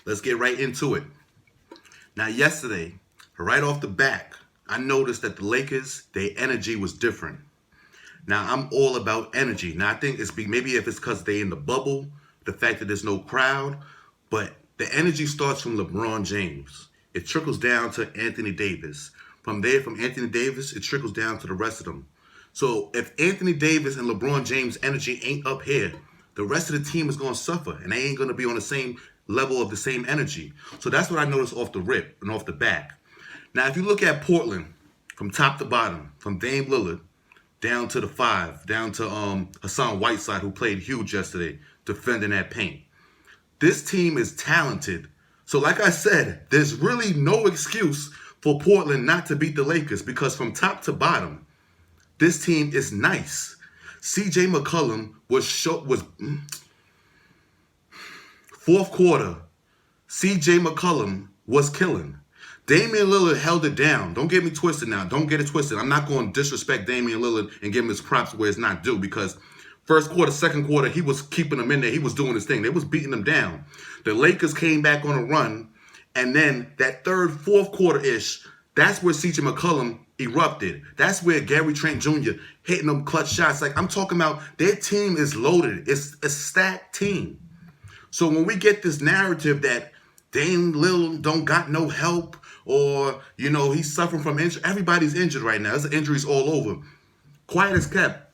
Let's get right into it. Now, yesterday, right off the back, I noticed that the Lakers, their energy was different. Now, I'm all about energy. Now, I think maybe if it's because they in the bubble, the fact that there's no crowd, but the energy starts from LeBron James. It trickles down to Anthony Davis. From there, from Anthony Davis, it trickles down to the rest of them. So if Anthony Davis and LeBron James' energy ain't up here, the rest of the team is going to suffer, and they ain't going to be on the same level of the same energy. So that's what I noticed off the rip and off the back. Now, if you look at Portland from top to bottom, from Dame Lillard down to the five, down to Hassan Whiteside, who played huge yesterday, defending that paint. This team is talented. So like I said, there's really no excuse for Portland not to beat the Lakers because from top to bottom, this team is nice. CJ McCollum was fourth quarter. CJ McCollum was killing. Damian Lillard held it down. Don't get me twisted now. Don't get it twisted. I'm not going to disrespect Damian Lillard and give him his props where it's not due because first quarter, second quarter, he was keeping them in there. He was doing his thing. They was beating them down. The Lakers came back on a run, and then that third, fourth quarter-ish, that's where CJ McCollum erupted. That's where Gary Trent Jr. hitting them clutch shots. Like, I'm talking about their team is loaded. It's a stacked team. So when we get this narrative that Dame Lillard don't got no help or, he's suffering from injury. Everybody's injured right now. There's injuries all over. Quiet as kept.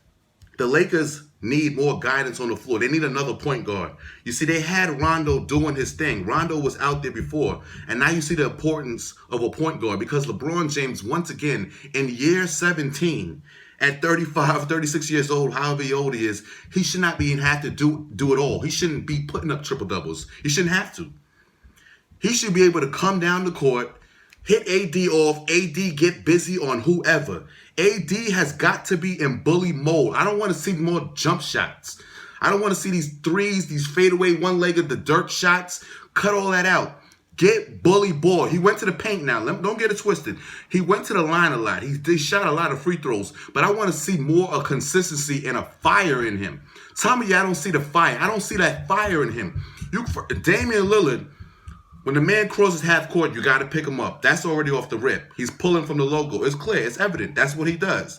The Lakers need more guidance on the floor. They need another point guard. You see, they had Rondo doing his thing. Rondo was out there before. And now you see the importance of a point guard because LeBron James, once again, in year 17, at 35, 36 years old, however old he is, he should not be have to do it all. He shouldn't be putting up triple doubles. He shouldn't have to. He should be able to come down the court, hit AD off, AD get busy on whoever. AD has got to be in bully mode. I don't want to see more jump shots. I don't want to see these threes, these fadeaway one-legged, the dirt shots. Cut all that out. Get bully ball. He went to the paint now. Don't get it twisted. He went to the line a lot. He shot a lot of free throws. But I want to see more of consistency and a fire in him. Tell me I don't see the fire. I don't see that fire in him. Damian Lillard, when the man crosses half court, you got to pick him up. That's already off the rip. He's pulling from the logo. It's clear. It's evident. That's what he does.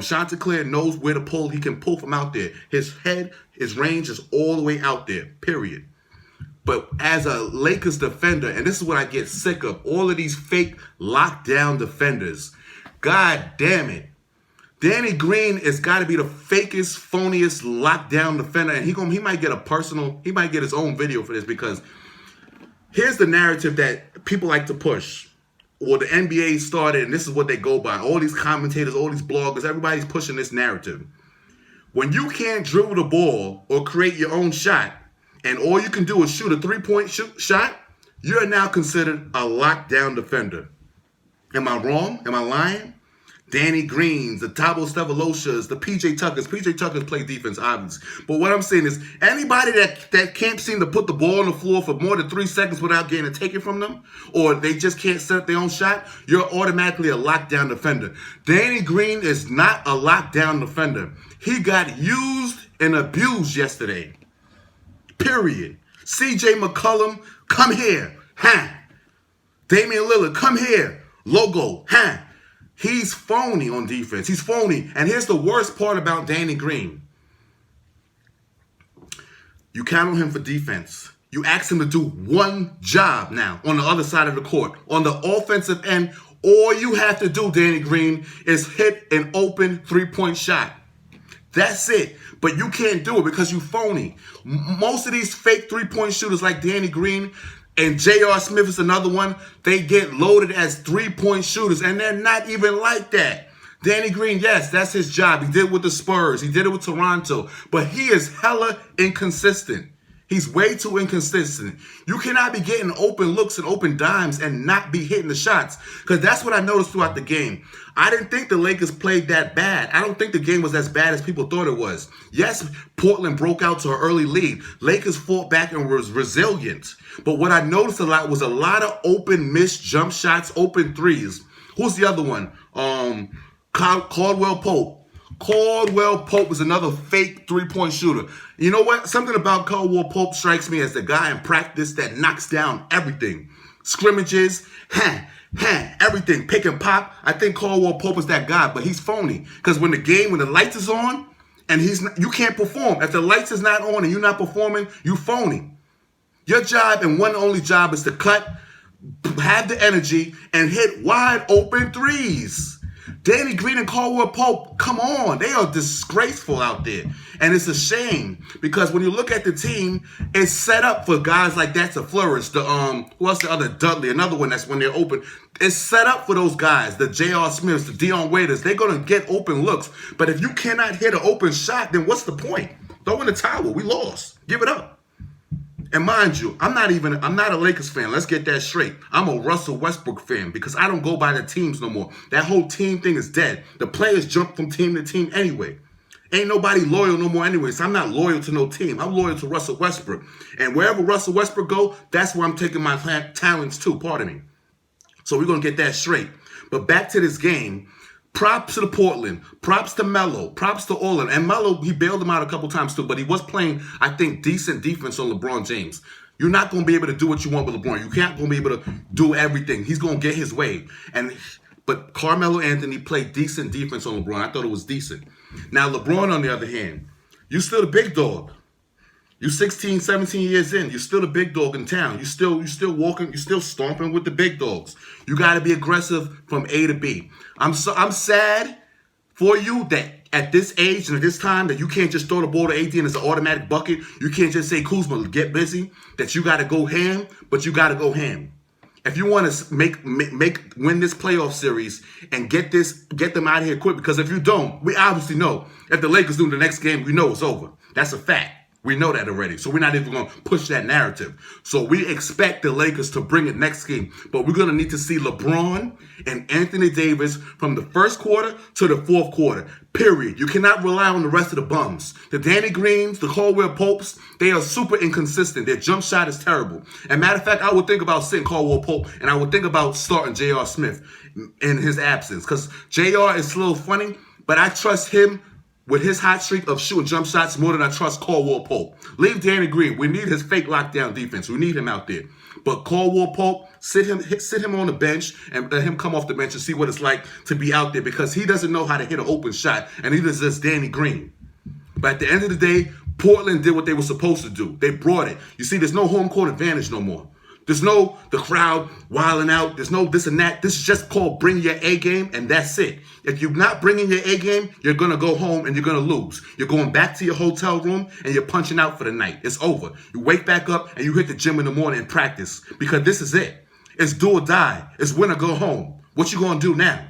Chanticleer knows where to pull. He can pull from out there. His range is all the way out there, period. But as a Lakers defender, and this is what I get sick of, all of these fake lockdown defenders. God damn it. Danny Green has got to be the fakest, phoniest lockdown defender. And he might get his own video for this because here's the narrative that people like to push. Or the NBA started, and this is what they go by. All these commentators, all these bloggers, everybody's pushing this narrative. When you can't dribble the ball or create your own shot, and all you can do is shoot a three-point shot, you're now considered a lockdown defender. Am I wrong? Am I lying? Danny Greens, the Thabo Steveloshas, the PJ Tuckers. PJ Tuckers play defense, obviously. But what I'm saying is anybody that can't seem to put the ball on the floor for more than 3 seconds without getting it taken from them, or they just can't set up their own shot, you're automatically a lockdown defender. Danny Green is not a lockdown defender. He got used and abused yesterday. Period. CJ McCollum, come here. Damian Lillard, come here. Logo. He's phony on defense. He's phony. And here's the worst part about Danny Green. You count on him for defense. You ask him to do one job now on the other side of the court. On the offensive end, all you have to do, Danny Green, is hit an open three-point shot. That's it. But you can't do it because you phony. Most of these fake three-point shooters like Danny Green and J.R. Smith is another one, they get loaded as three-point shooters, and they're not even like that. Danny Green, yes, that's his job. He did it with the Spurs. He did it with Toronto. But he is hella inconsistent. He's way too inconsistent. You cannot be getting open looks and open dimes and not be hitting the shots. Because that's what I noticed throughout the game. I didn't think the Lakers played that bad. I don't think the game was as bad as people thought it was. Yes, Portland broke out to an early lead. Lakers fought back and was resilient. But what I noticed a lot was a lot of open missed jump shots, open threes. Who's the other one? Caldwell Pope. Caldwell Pope is another fake three-point shooter. You know what? Something about Caldwell Pope strikes me as the guy in practice that knocks down everything. Scrimmages, everything, pick and pop. I think Caldwell Pope is that guy, but he's phony. Because when the lights is on, and you can't perform. If the lights is not on and you're not performing, you phony. Your job and one only job is to cut, have the energy, and hit wide open threes. Danny Green and Caldwell Pope, come on. They are disgraceful out there. And it's a shame because when you look at the team, it's set up for guys like that to flourish. Who else the other? Dudley, another one that's when they're open. It's set up for those guys, the J.R. Smiths, the Dion Waiters. They're going to get open looks. But if you cannot hit an open shot, then what's the point? Throw in the towel. We lost. Give it up. And mind you, I'm not a Lakers fan. Let's get that straight. I'm a Russell Westbrook fan because I don't go by the teams no more. That whole team thing is dead. The players jump from team to team anyway. Ain't nobody loyal no more anyway. So I'm not loyal to no team. I'm loyal to Russell Westbrook. And wherever Russell Westbrook go, that's where I'm taking my talents to. Pardon me. So we're going to get that straight. But back to this game. Props to the Portland. Props to Melo. Props to Orland. And Melo, he bailed him out a couple times too, but he was playing, I think, decent defense on LeBron James. You're not going to be able to do what you want with LeBron. You can't going to be able to do everything. He's going to get his way. But Carmelo Anthony played decent defense on LeBron. I thought it was decent. Now, LeBron, on the other hand, you still the big dog. You 16, 17 years in. You're still the big dog in town. You still walking. You still stomping with the big dogs. You got to be aggressive from A to B. I'm sad for you that at this age and at this time that you can't just throw the ball to AD and it's an automatic bucket. You can't just say, Kuzma, get busy. That you got to go ham, but you got to go ham. If you want to win this playoff series and get them out of here quick, because if you don't, we obviously know if the Lakers do the next game, we know it's over. That's a fact. We know that already. So we're not even going to push that narrative. So we expect the Lakers to bring it next game. But we're going to need to see LeBron and Anthony Davis from the first quarter to the fourth quarter. Period. You cannot rely on the rest of the bums. The Danny Greens, the Caldwell Popes, they are super inconsistent. Their jump shot is terrible. And matter of fact, I would think about sitting Caldwell Pope and I would think about starting J.R. Smith in his absence. Because J.R. is a little funny, but I trust him with his hot streak of shooting jump shots more than I trust Caldwell Pope. Leave Danny Green. We need his fake lockdown defense. We need him out there. But Caldwell Pope, sit him on the bench and let him come off the bench and see what it's like to be out there because he doesn't know how to hit an open shot, and neither does Danny Green. But at the end of the day, Portland did what they were supposed to do. They brought it. You see, there's no home court advantage no more. There's no the crowd wilding out. There's no this and that. This is just called bring your A game, and that's it. If you're not bringing your A game, you're going to go home and you're going to lose. You're going back to your hotel room and you're punching out for the night. It's over. You wake back up and you hit the gym in the morning and practice because this is it. It's do or die. It's win or go home. What you going to do now?